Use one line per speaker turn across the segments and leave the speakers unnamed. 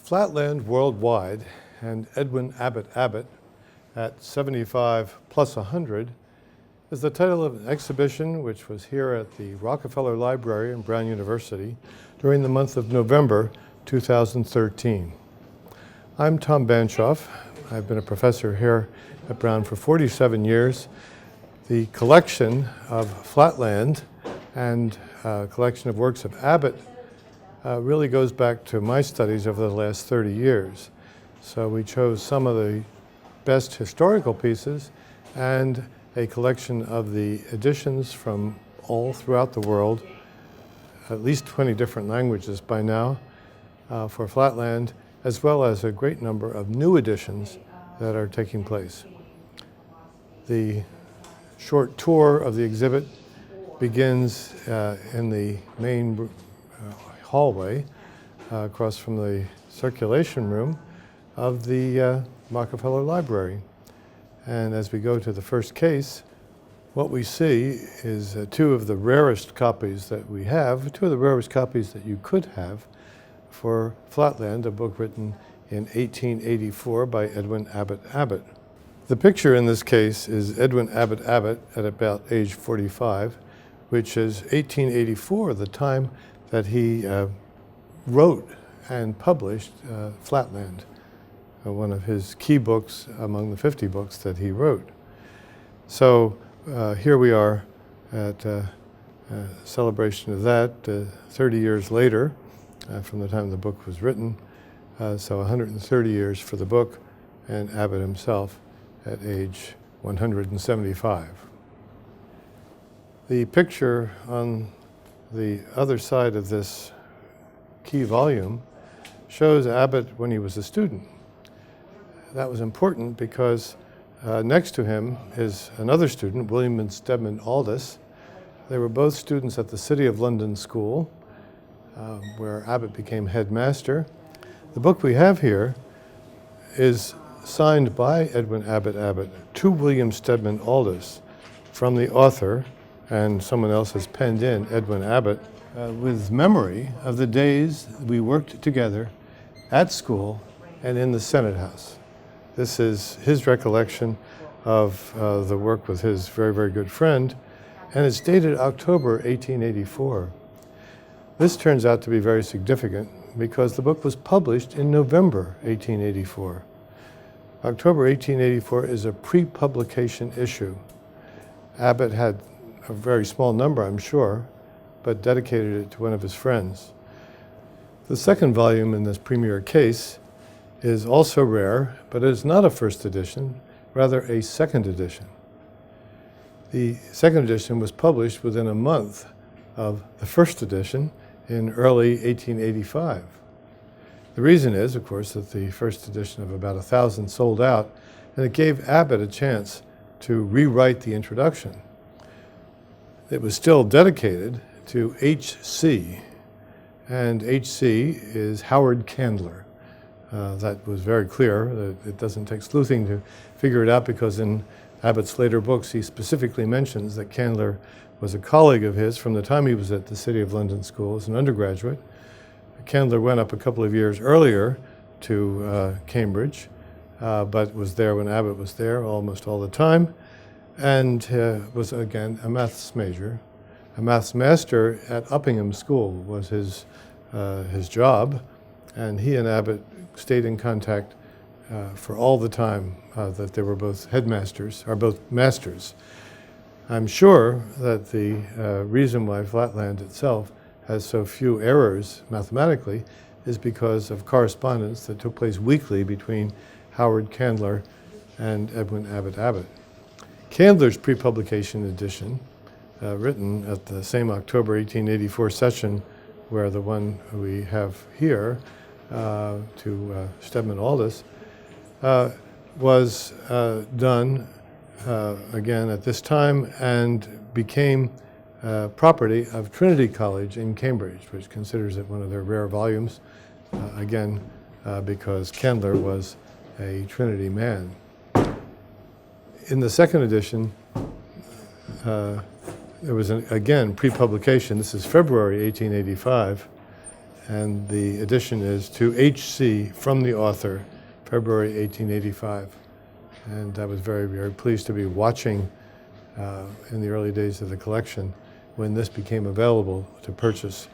Flatland Worldwide and Edwin Abbott at 75 plus 100 is the title of an exhibition which was here at the Rockefeller Library in Brown University during the month of November 2013. I'm Tom Banchoff. I've been a professor here at Brown for 47 years. The collection of Flatland and collection of works of Abbott really goes back to my studies over the last 30 years. So we chose some of the best historical pieces and a collection of the editions from all throughout the world, at least 20 different languages by now, for Flatland, as well as a great number of new editions that are taking place. The short tour of the exhibit begins in the main hallway across from the circulation room of the Rockefeller Library. And as we go to the first case, what we see is two of the rarest copies that we have, two of the rarest copies that you could have for Flatland, a book written in 1884 by Edwin Abbott. The picture in this case is Edwin Abbott at about age 45, which is 1884, the time that he wrote and published Flatland, one of his key books among the 50 books that he wrote. So here we are at a celebration of that 30 years later from the time the book was written, so 130 years for the book, and Abbott himself at age 175. The picture on the other side of this key volume shows Abbott when he was a student. That was important because next to him is another student, William and Stedman Aldous. They were both students at the City of London School, where Abbott became headmaster. The book we have here is signed by Edwin Abbott to William Stedman Aldous from the author, and someone else has penned in Edwin Abbott, with memory of the days we worked together at school and in the Senate House. This is his recollection of the work with his very, very good friend, and it's dated October 1884. This turns out to be very significant because the book was published in November 1884. October 1884 is a pre-publication issue. Abbott had a very small number, I'm sure, but dedicated it to one of his friends. The second volume in this premier case is also rare, but it is not a first edition, rather a second edition. The second edition was published within a month of the first edition in early 1885. The reason is, of course, that the first edition of about 1,000 sold out, and it gave Abbott a chance to rewrite the introduction. It was still dedicated to H.C., and H.C. is Howard Candler. That was very clear. It doesn't take sleuthing to figure it out, because in Abbott's later books he specifically mentions that Candler was a colleague of his from the time he was at the City of London School as an undergraduate. Candler went up a couple of years earlier to Cambridge, but was there when Abbott was there almost all the time, and was again a maths major. A maths master at Uppingham School was his job, and he and Abbott stayed in contact for all the time that they were both headmasters, or both masters. I'm sure that the reason why Flatland itself has so few errors mathematically is because of correspondence that took place weekly between Howard Candler and Edwin Abbott. Candler's pre-publication edition, written at the same October 1884 session where the one we have here to Stedman Aldous, was done again at this time and became property of Trinity College in Cambridge, which considers it one of their rare volumes, again because Candler was a Trinity man. In the second edition, there was again pre-publication. This is February 1885, and the edition is to H.C. from the author, February 1885. And I was very, very pleased to be watching in the early days of the collection when this became available to purchase.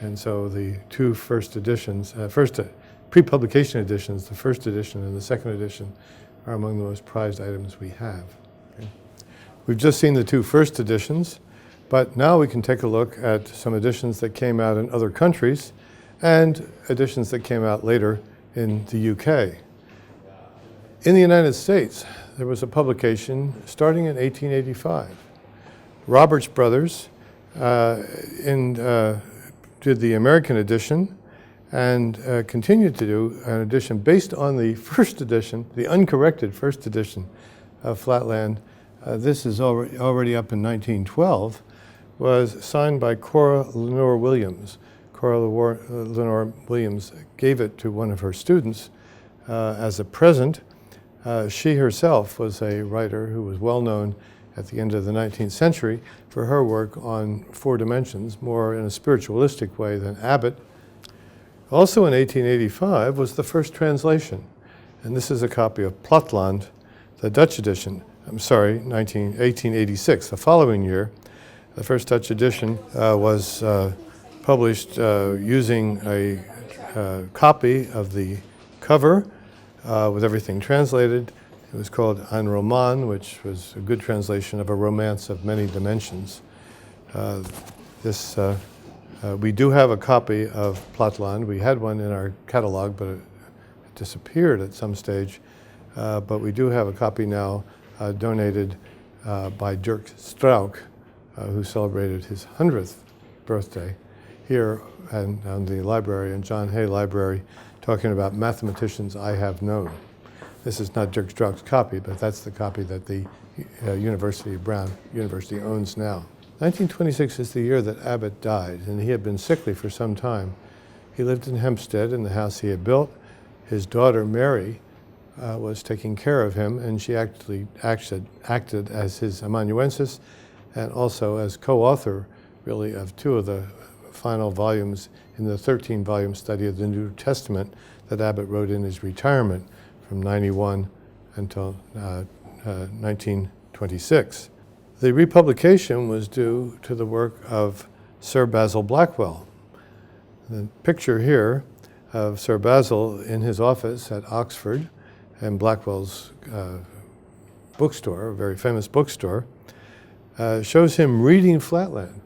And so the two first editions, pre-publication editions, the first edition and the second edition, are among the most prized items we have. Okay. We've just seen the two first editions, but now we can take a look at some editions that came out in other countries and editions that came out later in the UK. In the United States, there was a publication starting in 1885. Roberts Brothers did the American edition and continued to do an edition based on the first edition, the uncorrected first edition of Flatland. This is already up in 1912, was signed by Cora Lenore Williams. Cora Lenore Williams gave it to one of her students as a present. She herself was a writer who was well known at the end of the 19th century for her work on four dimensions, more in a spiritualistic way than Abbott. Also in 1885 was the first translation, and this is a copy of Flatland, the Dutch edition. 1886, the following year. The first Dutch edition was published using a copy of the cover with everything translated. It was called Ein Roman, which was a good translation of a romance of many dimensions. We do have a copy of Flatland. We had one in our catalog, but it disappeared at some stage. But we do have a copy now donated by Dirk Strauch, who celebrated his 100th birthday here on the library, in John Hay Library, talking about mathematicians I have known. This is not Dirk Strauch's copy, but that's the copy that the University of Brown University owns now. 1926 is the year that Abbott died, and he had been sickly for some time. He lived in Hempstead in the house he had built. His daughter, Mary, was taking care of him, and she actually acted as his amanuensis and also as co-author, really, of two of the final volumes in the 13-volume study of the New Testament that Abbott wrote in his retirement from 91 until 1926. The republication was due to the work of Sir Basil Blackwell. The picture here of Sir Basil in his office at Oxford and Blackwell's bookstore, a very famous bookstore, shows him reading Flatland.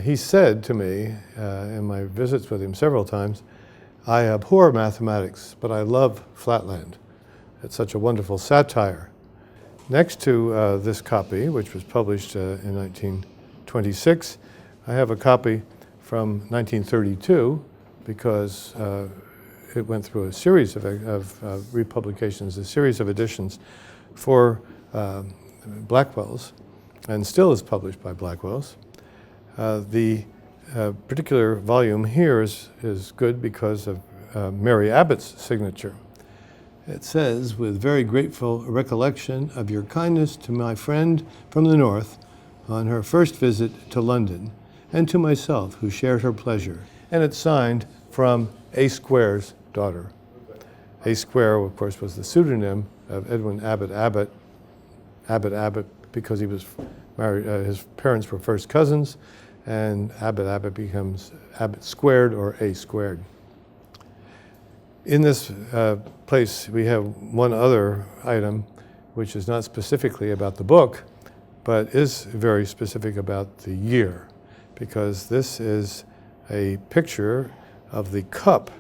He said to me in my visits with him several times, "I abhor mathematics, but I love Flatland. It's such a wonderful satire." Next to this copy, which was published in 1926, I have a copy from 1932 because it went through a series of republications, a series of editions for Blackwell's, and still is published by Blackwell's. The particular volume here is good because of Mary Abbott's signature. It says, "With very grateful recollection of your kindness to my friend from the North on her first visit to London, and to myself who shared her pleasure." And it's signed from A. Square's daughter. A. Square, of course, was the pseudonym of Edwin Abbott because he was married, his parents were first cousins, and Abbott becomes Abbott squared or A squared. In this place, we have one other item, which is not specifically about the book, but is very specific about the year, because this is a picture of the cup,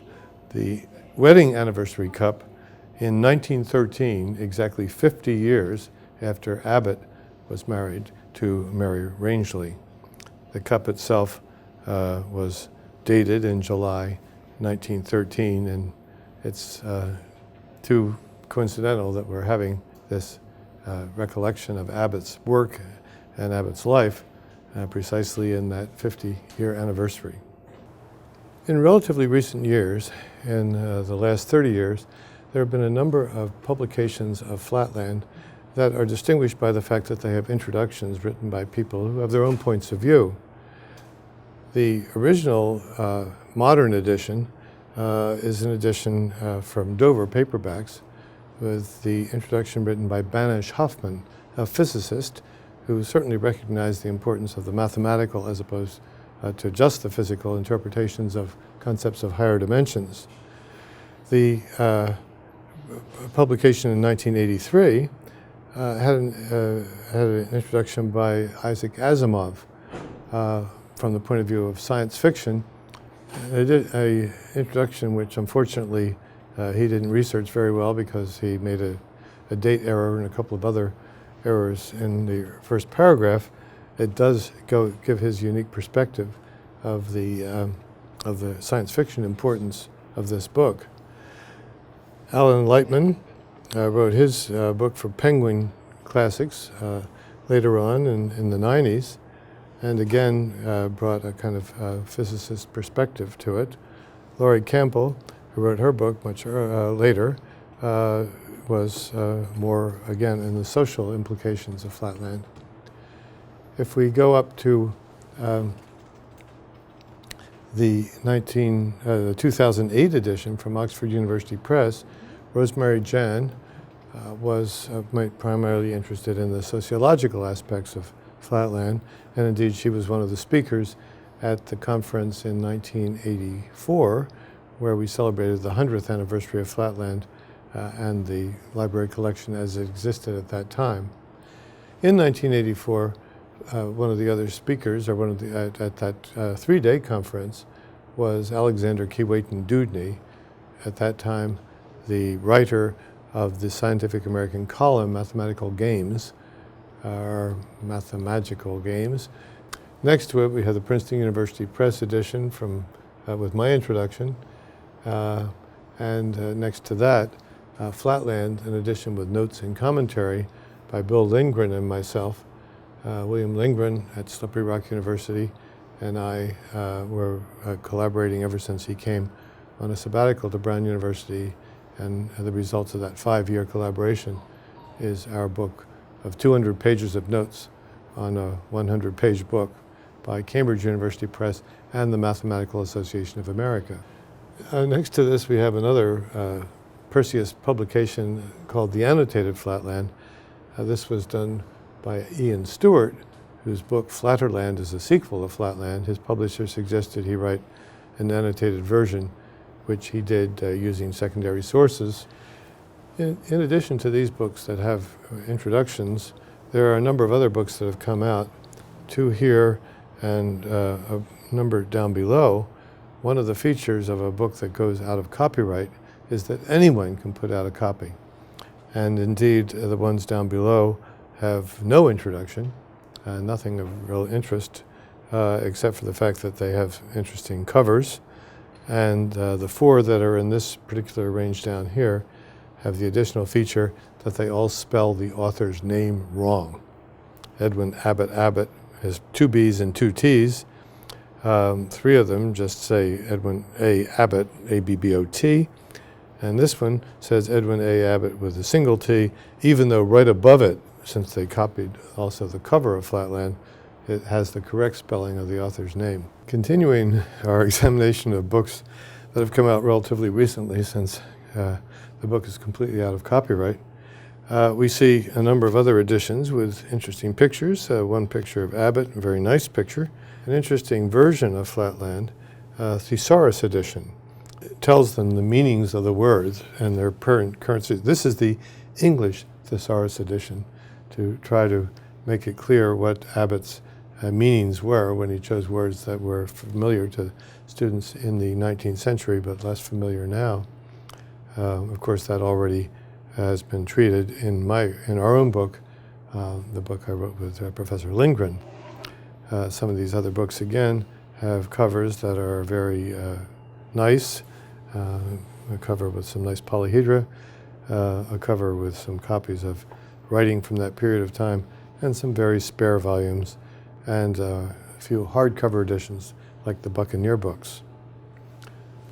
the wedding anniversary cup, in 1913, exactly 50 years after Abbott was married to Mary Rangeley. The cup itself was dated in July 1913, and it's too coincidental that we're having this recollection of Abbott's work and Abbott's life precisely in that 50-year anniversary. In relatively recent years, in the last 30 years, there have been a number of publications of Flatland that are distinguished by the fact that they have introductions written by people who have their own points of view. The original modern edition is an edition from Dover Paperbacks with the introduction written by Banchoff, a physicist who certainly recognized the importance of the mathematical as opposed to just the physical interpretations of concepts of higher dimensions. The publication in 1983 had an introduction by Isaac Asimov from the point of view of science fiction. They did an introduction which unfortunately he didn't research very well because he made a date error and a couple of other errors in the first paragraph. It does give his unique perspective of the science fiction importance of this book. Alan Lightman wrote his book for Penguin Classics later on in the 90s, and again brought a kind of physicist perspective to it. Laurie Campbell, who wrote her book much later, was more, again, in the social implications of Flatland. If we go up to the 2008 edition from Oxford University Press, Rosemary Jan was primarily interested in the sociological aspects of Flatland, and indeed she was one of the speakers at the conference in 1984, where we celebrated the 100th anniversary of Flatland and the library collection as it existed at that time. In 1984, one of the other speakers, or at that three-day conference, was Alexander Keewatin Dewdney, at that time the writer of the Scientific American column, Mathematical Games, or Mathemagical Games. Next to it, we have the Princeton University Press edition with my introduction, and next to that, Flatland, an edition with notes and commentary by Bill Lindgren and myself. William Lindgren at Slippery Rock University and I were collaborating ever since he came on a sabbatical to Brown University, and the results of that 5-year collaboration is our book of 200 pages of notes on a 100-page book by Cambridge University Press and the Mathematical Association of America. Next to this, we have another Perseus publication called The Annotated Flatland. This was done by Ian Stewart, whose book Flatterland is a sequel of Flatland. His publisher suggested he write an annotated version, which he did using secondary sources. In addition to these books that have introductions, there are a number of other books that have come out, 2 here and a number down below. One of the features of a book that goes out of copyright is that anyone can put out a copy. And indeed, the ones down below have no introduction, nothing of real interest, except for the fact that they have interesting covers. And the 4 that are in this particular range down here have the additional feature that they all spell the author's name wrong. Edwin Abbott has 2 B's and 2 T's. 3 of them just say Edwin A. Abbott, A-B-B-O-T. And this one says Edwin A. Abbott with a single T, even though right above it, since they copied also the cover of Flatland, it has the correct spelling of the author's name. Continuing our examination of books that have come out relatively recently, since the book is completely out of copyright, we see a number of other editions with interesting pictures. One picture of Abbott, a very nice picture. An interesting version of Flatland, Thesaurus edition. It tells them the meanings of the words and their currency. This is the English Thesaurus edition, to try to make it clear what Abbott's meanings were when he chose words that were familiar to students in the 19th century but less familiar now. Of course, that already has been treated in our own book, the book I wrote with Professor Lindgren. Some of these other books, again, have covers that are very nice, a cover with some nice polyhedra, a cover with some copies of writing from that period of time, and some very spare volumes, and a few hardcover editions like the Buccaneer books.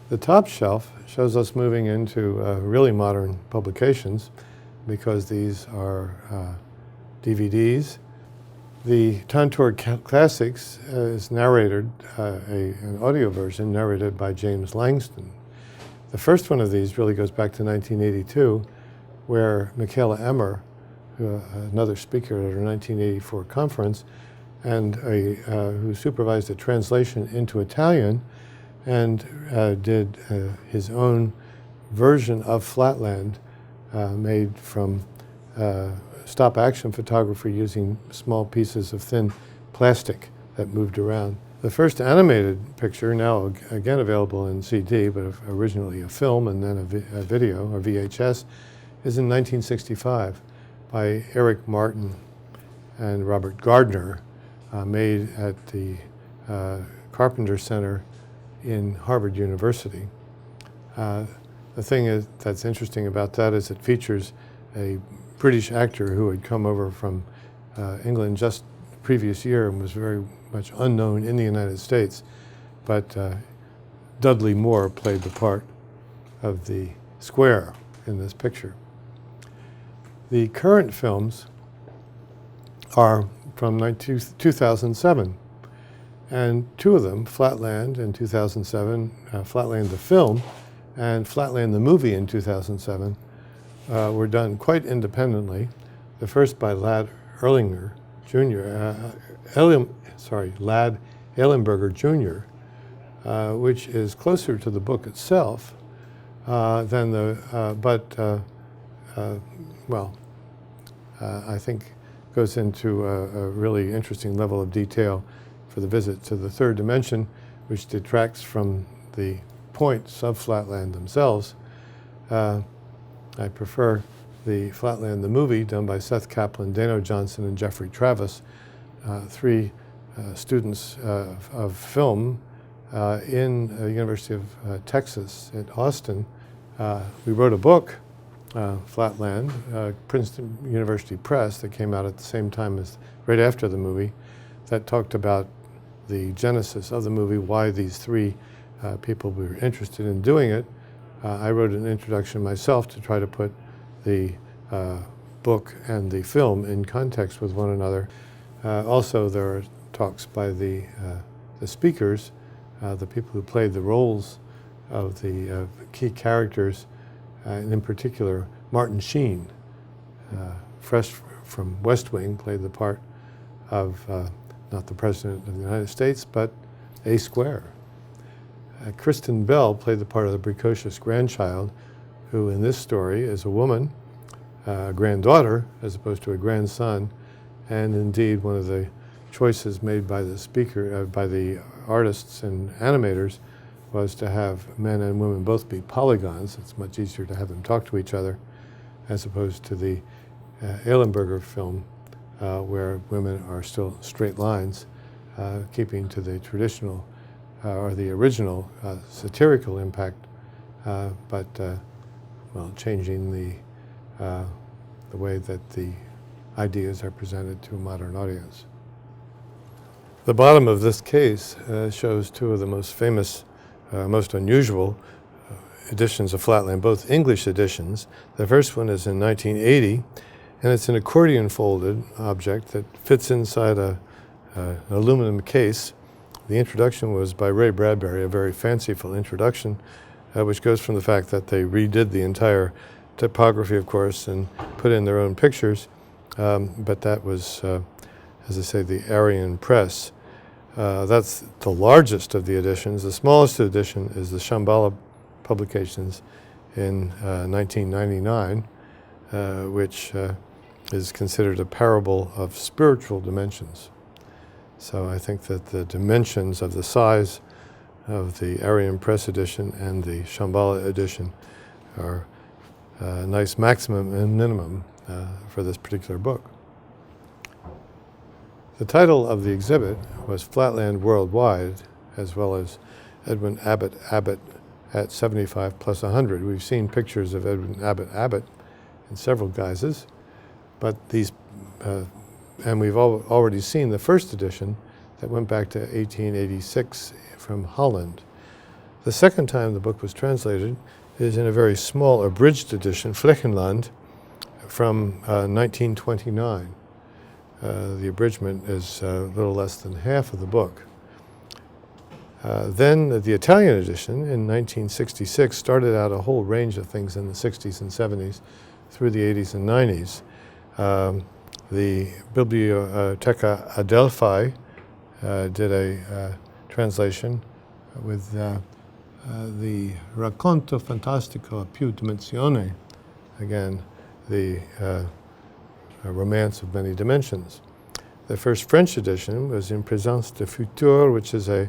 The top shelf shows us moving into really modern publications, because these are DVDs. The Tantor Classics is narrated, an audio version narrated by James Langston. The first one of these really goes back to 1982, where Michaela Emmer, another speaker at our 1984 conference, and who supervised a translation into Italian, and did his own version of Flatland, made from stop-action photography using small pieces of thin plastic that moved around. The first animated picture, now again available in CD, but originally a film and then a video, or VHS, is in 1965 by Eric Martin and Robert Gardner, made at the Carpenter Center in Harvard University. The thing that's interesting about that is it features a British actor who had come over from England just the previous year and was very much unknown in the United States, but Dudley Moore played the part of the square in this picture. The current films are from 2007, and two of them, Flatland in 2007, Flatland the film, and Flatland the movie in 2007, were done quite independently. The first by Lad Erlinger Jr., Lad Eilenberger Jr., which is closer to the book itself than the, I think goes into a really interesting level of detail for the visit to the third dimension, which detracts from the points of Flatland themselves. I prefer the Flatland the movie, done by Seth Kaplan, Dano Johnson, and Jeffrey Travis, three students of film in the University of Texas at Austin. We wrote a book, Flatland, Princeton University Press, that came out at the same time as, right after the movie, that talked about the genesis of the movie, why these three people were interested in doing it. I wrote an introduction myself to try to put the book and the film in context with one another. Also, there are talks by the speakers, the people who played the roles of the key characters, and in particular, Martin Sheen, fresh from West Wing, played the part of not the President of the United States, but A Square. Kristen Bell played the part of the precocious grandchild, who in this story is a woman, a granddaughter, as opposed to a grandson, and indeed one of the choices made by the speaker, by the artists and animators, was to have men and women both be polygons. It's much easier to have them talk to each other, as opposed to the Eilenberger film, where women are still straight lines, keeping to the traditional or the original satirical impact, but changing the way that the ideas are presented to a modern audience. The bottom of this case shows two of the most famous, most unusual editions of Flatland, both English editions. The first one is in 1980, and it's an accordion folded object that fits inside an aluminum case. The introduction was by Ray Bradbury, a very fanciful introduction, which goes from the fact that they redid the entire typography, of course, and put in their own pictures, but that was, as I say, the Aryan Press. That's the largest of the editions. The smallest edition is the Shambhala Publications in 1999, which is considered a parable of spiritual dimensions. So I think that the dimensions of the size of the Aryan Press edition and the Shambhala edition are a nice maximum and minimum for this particular book. The title of the exhibit was Flatland Worldwide, as well as Edwin Abbott at 75 plus 100. We've seen pictures of Edwin Abbott in several guises, but these, and we've already seen the first edition that went back to 1886 from Holland. The second time the book was translated is in a very small abridged edition, Flatland, from 1929. The abridgment is a little less than half of the book. Then the Italian edition in 1966 started out a whole range of things in the 60s and 70s through the 80s and 90s. The Biblioteca Adelphi did a translation with the Racconto Fantastico a più dimensioni, again, the romance of many dimensions. The first French edition was In Présence de Futur, which is a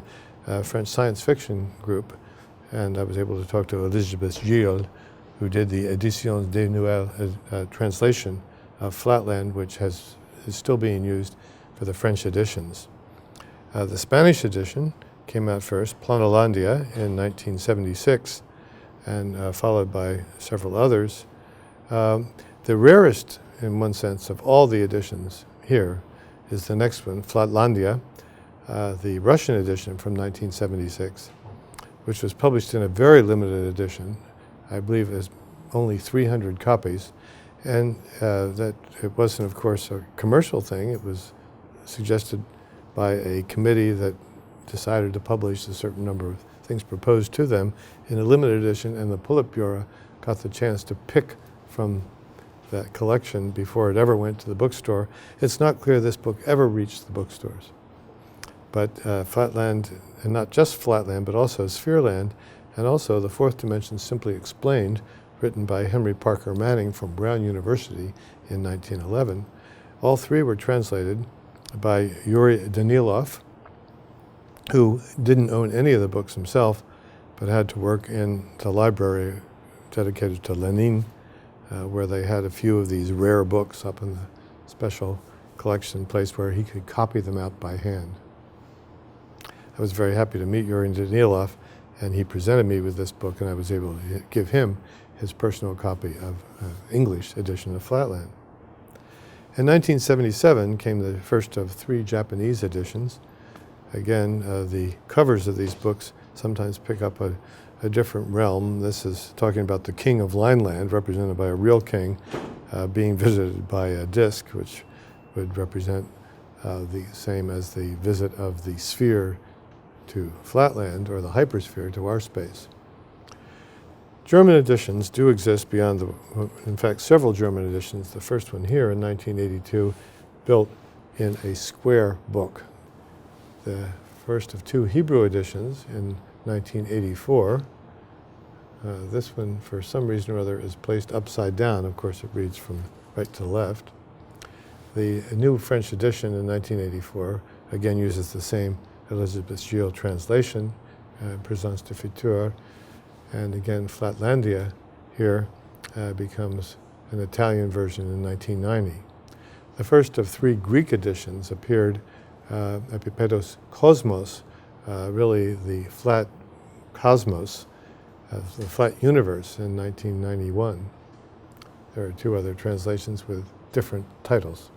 French science fiction group, and I was able to talk to Elisabeth Gilles, who did the Éditions des Nouvelles translation of Flatland, which is still being used for the French editions. The Spanish edition came out first, Planolandia, in 1976, and followed by several others. The rarest, in one sense, of all the editions here is the next one, Flatlandia, the Russian edition from 1976, which was published in a very limited edition. I believe there's only 300 copies, and that it wasn't, of course, a commercial thing. It was suggested by a committee that decided to publish a certain number of things proposed to them in a limited edition, and the Politburo got the chance to pick from that collection before it ever went to the bookstore. It's not clear this book ever reached the bookstores. But Flatland, and not just Flatland, but also Sphereland, and also The Fourth Dimension Simply Explained, written by Henry Parker Manning from Brown University in 1911. All three were translated by Yuri Danilov, who didn't own any of the books himself, but had to work in the library dedicated to Lenin, where they had a few of these rare books up in the special collection place where he could copy them out by hand. I was very happy to meet Yuri Danilov, and he presented me with this book, and I was able to give him his personal copy of English edition of Flatland. In 1977 came the first of 3 Japanese editions. Again, the covers of these books sometimes pick up a different realm. This is talking about the king of Lineland, represented by a real king, being visited by a disc, which would represent the same as the visit of the sphere to Flatland, or the hypersphere to our space. German editions do exist beyond in fact, several German editions. The first one here in 1982, built in a square book. The first of 2 Hebrew editions in 1984. This one, for some reason or other, is placed upside down. Of course, it reads from right to left. The new French edition in 1984, again, uses the same Elisabeth Gilles translation, Présence de Futur, and again, Flatlandia here becomes an Italian version in 1990. The first of 3 Greek editions appeared, Epipedos Cosmos, really the flat cosmos, the flat universe, in 1991. There are 2 other translations with different titles.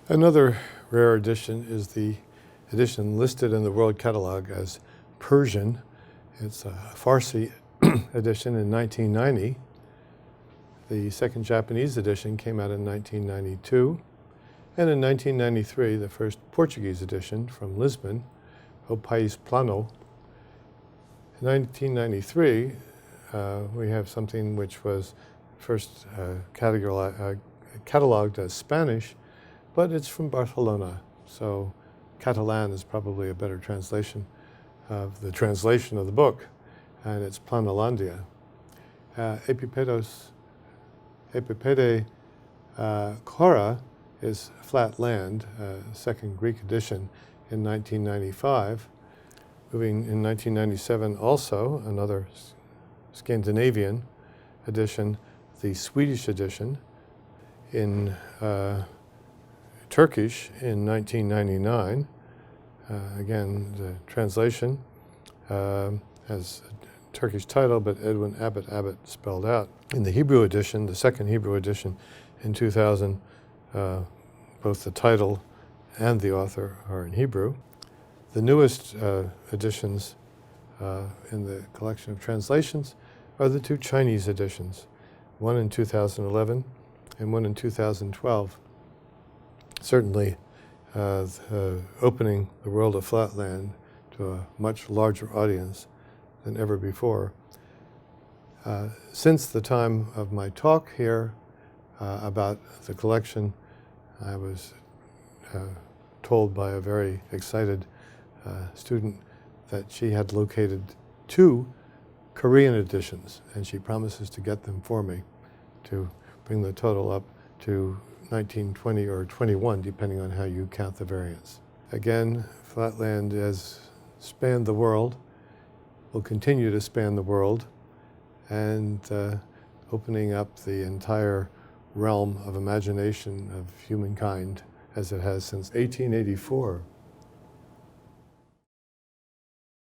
Another rare edition is the edition listed in the World Catalog as Persian. It's a Farsi edition in 1990. The second Japanese edition came out in 1992. And in 1993, the first Portuguese edition from Lisbon, O País Plano. In 1993, we have something which was first cataloged as Spanish, but it's from Barcelona. So Catalan is probably a better translation of the translation of the book, and it's Planolandia. Epipede Chora is Flatland, second Greek edition in 1995. Moving in 1997 also, another Scandinavian edition, the Swedish edition, in Turkish in 1999. Again, the translation has a Turkish title, but Edwin, Abbott spelled out. In the Hebrew edition, the second Hebrew edition in 2000, both the title and the author are in Hebrew. The newest editions in the collection of translations are the 2 Chinese editions, one in 2011 and one in 2012. Certainly opening the world of Flatland to a much larger audience than ever before. Since the time of my talk here about the collection, I was told by a very excited student that she had located 2 Korean editions, and she promises to get them for me to bring the total up to 19, 20, or 21, depending on how you count the variants. Again, Flatland has spanned the world, will continue to span the world, and opening up the entire realm of imagination of humankind as it has since 1884.